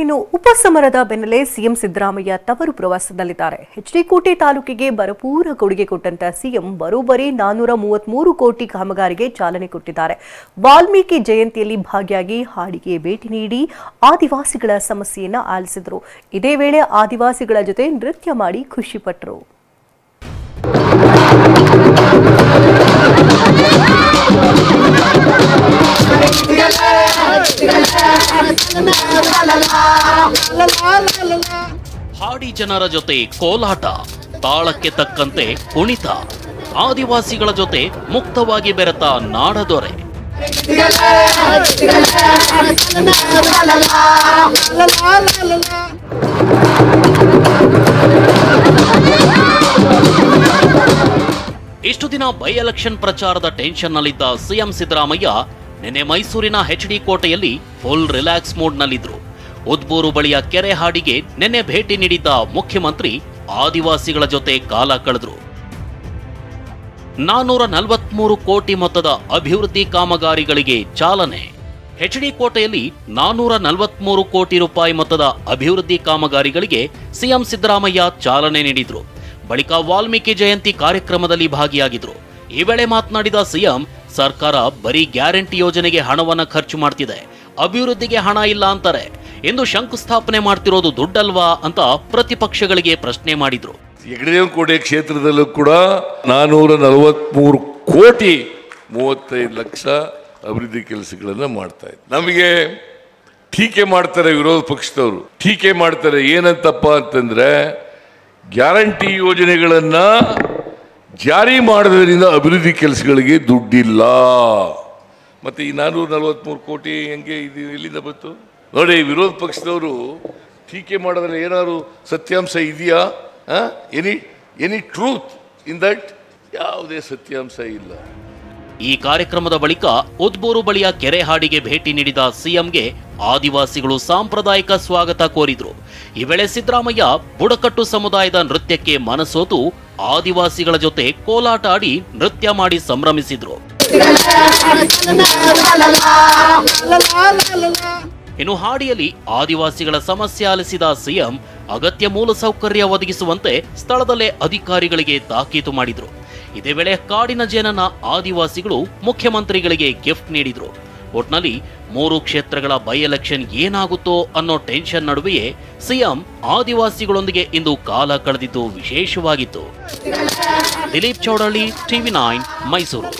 ಇನ್ನು ಉಪಸಮರದ ಬೆನ್ನಲ್ಲೇ ಸಿಎಂ ಸಿದ್ದರಾಮಯ್ಯ ತವರು ಪ್ರವಾಸದಲ್ಲಿದ್ದಾರೆ. ಎಚ್ಡಿಕೋಟೆ ತಾಲೂಕಿಗೆ ಭರಪೂರ ಕೊಡುಗೆ ಕೊಟ್ಟಂತ ಸಿಎಂ ಬರೋಬ್ಬರಿ 433 ಕೋಟಿ ಕಾಮಗಾರಿಗೆ ಚಾಲನೆ ಕೊಟ್ಟಿದ್ದಾರೆ. ವಾಲ್ಮೀಕಿ ಜಯಂತಿಯಲ್ಲಿ ಭಾಗಿಯಾಗಿ ಹಾಡಿಗೆ ಭೇಟಿ ನೀಡಿ ಆದಿವಾಸಿಗಳ ಸಮಸ್ಯೆಯನ್ನ ಆಲಿಸಿದರು. ಇದೇ ವೇಳೆ ಆದಿವಾಸಿಗಳ ಜೊತೆ ನೃತ್ಯ ಮಾಡಿ ಖುಷಿಪಟ್ಟರು. ಹಾಡಿ ಜನರ ಜೊತೆ ಕೋಲಾಟ, ತಾಳಕ್ಕೆ ತಕ್ಕಂತೆ ಕುಣಿತ, ಆದಿವಾಸಿಗಳ ಜೊತೆ ಮುಕ್ತವಾಗಿ ಬೆರೆತ ನಾಡದೊರೆ. ಇಷ್ಟು ದಿನ ಬೈ ಎಲೆಕ್ಷನ್ ಪ್ರಚಾರದ ಟೆನ್ಷನ್ ನಲ್ಲಿದ್ದ ಸಿಎಂ ಸಿದ್ದರಾಮಯ್ಯ ನಿನ್ನೆ ಮೈಸೂರಿನ ಎಚ್ಡಿಕೋಟೆಯಲ್ಲಿ ಫುಲ್ ರಿಲ್ಯಾಕ್ಸ್ ಮೋಡ್ ನಲ್ಲಿದ್ರು. ಉದ್ಬೂರು ಬಳಿಯ ಕೆರೆ ಹಾಡಿಗೆ ನಿನ್ನೆ ಭೇಟಿ ನೀಡಿದ್ದ ಮುಖ್ಯಮಂತ್ರಿ ಆದಿವಾಸಿಗಳ ಜೊತೆ ಕಾಲ ಕಳೆದ್ರು. 443 ಕೋಟಿ ಮೊತ್ತದ ಅಭಿವೃದ್ಧಿ ಕಾಮಗಾರಿಗಳಿಗೆ ಚಾಲನೆ. ಎಚ್ಡಿಕೋಟೆಯಲ್ಲಿ 443 ಕೋಟಿ ರೂಪಾಯಿ ಮೊತ್ತದ ಅಭಿವೃದ್ಧಿ ಕಾಮಗಾರಿಗಳಿಗೆ ಸಿಎಂ ಸಿದ್ದರಾಮಯ್ಯ ಚಾಲನೆ ನೀಡಿದ್ರು. ಬಳಿಕ ವಾಲ್ಮೀಕಿ ಜಯಂತಿ ಕಾರ್ಯಕ್ರಮದಲ್ಲಿ ಭಾಗಿಯಾಗಿದ್ರು. ಈ ವೇಳೆ ಮಾತನಾಡಿದ ಸಿಎಂ, ಸರ್ಕಾರ ಬರೀ ಗ್ಯಾರಂಟಿ ಯೋಜನೆಗೆ ಹಣವನ್ನ ಖರ್ಚು ಮಾಡ್ತಿದೆ, ಅಭಿವೃದ್ಧಿಗೆ ಹಣ ಇಲ್ಲ ಅಂತಾರೆ. ಎಂದು ಶಂಕುಸ್ಥಾಪನೆ ಮಾಡ್ತಿರೋದು ದುಡ್ಡಲ್ವಾ ಅಂತ ಪ್ರತಿಪಕ್ಷಗಳಿಗೆ ಪ್ರಶ್ನೆ ಮಾಡಿದ್ರು. ಹೆಗ್ಗಡದೇವನಕೋಟೆ ಕ್ಷೇತ್ರದಲ್ಲೂ ಕೂಡ 443 ಕೋಟಿ 35 ಲಕ್ಷ ಅಭಿವೃದ್ಧಿ ಕೆಲಸಗಳನ್ನ ಮಾಡ್ತಾ ಇದ್ದಾರೆ. ನಮಗೆ ಟೀಕೆ ಮಾಡ್ತಾರೆ ವಿರೋಧ ಪಕ್ಷದವರು, ಟೀಕೆ ಮಾಡ್ತಾರೆ. ಏನಂತಪ್ಪ ಅಂತಂದ್ರೆ, ಗ್ಯಾರಂಟಿ ಯೋಜನೆಗಳನ್ನ ಜಾರಿ ಮಾಡೋದ್ರಿಂದ ಅಭಿವೃದ್ಧಿ ಕೆಲಸಗಳಿಗೆ ದುಡ್ಡಿಲ್ಲ. ಮತ್ತೆ ಈ 443 ಕೋಟಿ ಹೆಂಗೆ ಇದು ಎಲ್ಲಿಂದ ಬಂತು ನೋಡಿ. ವಿರೋಧ ಪಕ್ಷದವರು ಟೀಕೆ ಮಾಡೋದ್ರಲ್ಲಿ ಏನಾದ್ರು ಸತ್ಯಾಂಶ ಇದೆಯಾ? Any truth in that? ಯಾವುದೇ ಸತ್ಯಾಂಶ ಇಲ್ಲ. ಈ ಕಾರ್ಯಕ್ರಮದ ಬಳಿಕ ಉದ್ಬೂರು ಬಳಿಯ ಕೆರೆ ಹಾಡಿಗೆ ಭೇಟಿ ನೀಡಿದ ಸಿಎಂಗೆ ಆದಿವಾಸಿಗಳು ಸಾಂಪ್ರದಾಯಿಕ ಸ್ವಾಗತ ಕೋರಿದ್ರು. ಈ ವೇಳೆ ಸಿದ್ದರಾಮಯ್ಯ ಬುಡಕಟ್ಟು ಸಮುದಾಯದ ನೃತ್ಯಕ್ಕೆ ಮನಸೋತು ಆದಿವಾಸಿಗಳ ಜೊತೆ ಕೋಲಾಟ ಆಡಿ ನೃತ್ಯ ಮಾಡಿ ಸಂಭ್ರಮಿಸಿದ್ರು. ಇನ್ನು ಹಾಡಿಯಲ್ಲಿ ಆದಿವಾಸಿಗಳ ಸಮಸ್ಯೆ ಆಲಿಸಿದ ಸಿಎಂ ಅಗತ್ಯ ಮೂಲಸೌಕರ್ಯ ಒದಗಿಸುವಂತೆ ಸ್ಥಳದಲ್ಲೇ ಅಧಿಕಾರಿಗಳಿಗೆ ತಾಕೀತು ಮಾಡಿದ್ರು. ಇದೇ ವೇಳೆ ಕಾಡಿನ ಜೇನನ್ನ ಆದಿವಾಸಿಗಳು ಮುಖ್ಯಮಂತ್ರಿಗಳಿಗೆ ಗಿಫ್ಟ್ ನೀಡಿದ್ರು. ಒಟ್ನಲ್ಲಿ 3 ಕ್ಷೇತ್ರಗಳ ಬೈ ಎಲೆಕ್ಷನ್ ಏನಾಗುತ್ತೋ ಅನ್ನೋ ಟೆನ್ಷನ್ ನಡುವೆಯೇ ಸಿಎಂ ಆದಿವಾಸಿಗಳೊಂದಿಗೆ ಇಂದು ಕಾಲ ಕಳೆದಿದ್ದು ವಿಶೇಷವಾಗಿತ್ತು. ದಿಲೀಪ್ ಚೌಡಳ್ಳಿ, TV9 ಮೈಸೂರು.